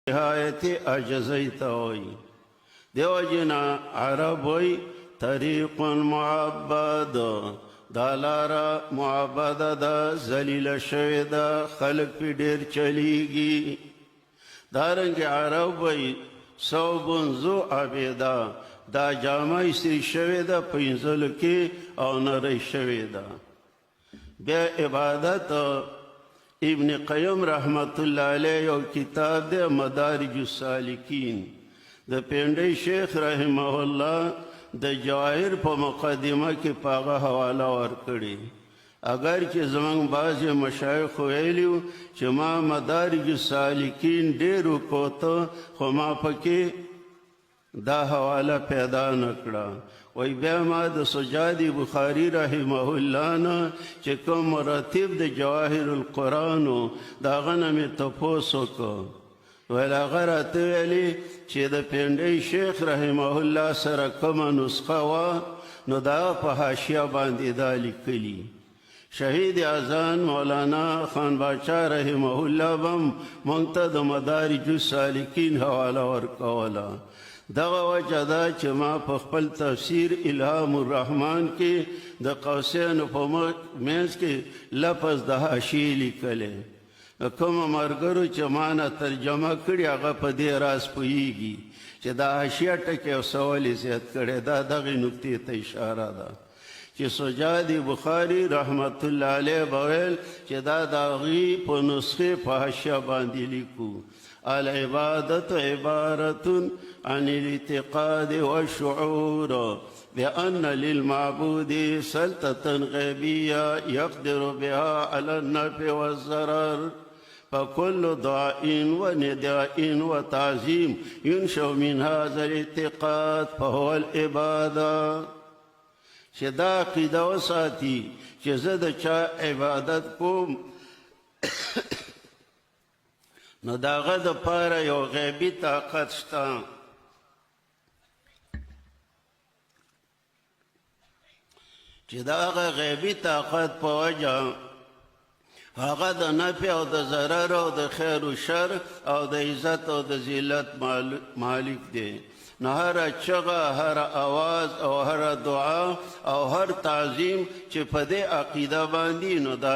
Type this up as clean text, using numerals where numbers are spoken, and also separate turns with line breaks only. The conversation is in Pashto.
نهایت عجزی تاوی دیو جنا عربوی طریق معبد دالارا معبد دا زلیل شوی دا خلق پی دیر چلیگی دارنگ عربوی صوبن ذو عبیدا دا جامع استری شوی دا پینزل کی او نری شوی دا بیا عبادت ابن قیم رحمت اللہ علیہ یو کتاب دے مدارج السالکین د پینڈی شیخ رحمه اللہ د جواہر پا مقدمہ کی پاغا حوالہ ورکڑی اگر چې زمان بعض مشایخ ویلیو چې ما مدارج السالکین ډیرو کوته خو ما پکې دا حواله پیدا نکړه وی بیا ما د سجادی بخاری رحمه الله نه چې کوم مراتب د جواهر القرآنو دا غنه مې تپوس وکړ ویل هغه راته ویلي چې د پینډۍ شیخ رحمه الله سره کومه نسخه وه نو دا په حاشیه باندې دا لیکلي شهید اذان مولانا خان باچا رحمه الله بم مونږ ته د مدارج السالکین حواله ورکوله دغه وجه دا چې ما په خپل تفسیر الهام الرحمن کې د قوسین په منځ کې لفظ د حاشیې لیکلی کومه ملګرو چې ما نه ترجمه کړي هغه په دې راز پوهیږي چې دا حاشیه ټکي او څه ولې زیات کړی دا دغې نکتې ته اشاره ده چې سجادی بخاری رحمت الله علیه بویل چې دا د هغې په نسخې په حاشیه باندې لیکو العبادت عبارة عن الاعتقاد والشعور بأن للمعبود سلطة غيبية يقدر بها على النفع والضرر فكل دعاء ونداء وتعظيم ينشأ من هذا الاعتقاد فهو العبادة چې دا عقیده وساتي چې زه د چا عبادت کوم نو د هغه دپاره یو غیبي طاقت شته چې د هغه غیبي طاقت په وجه هغه د نفع او د ضرر او د خیر و شر او د عزت او د ذلت مالک دی نو هر چغه هر آواز او هر دعا او هر تعظیم چې په دې عقیده باندې نو دا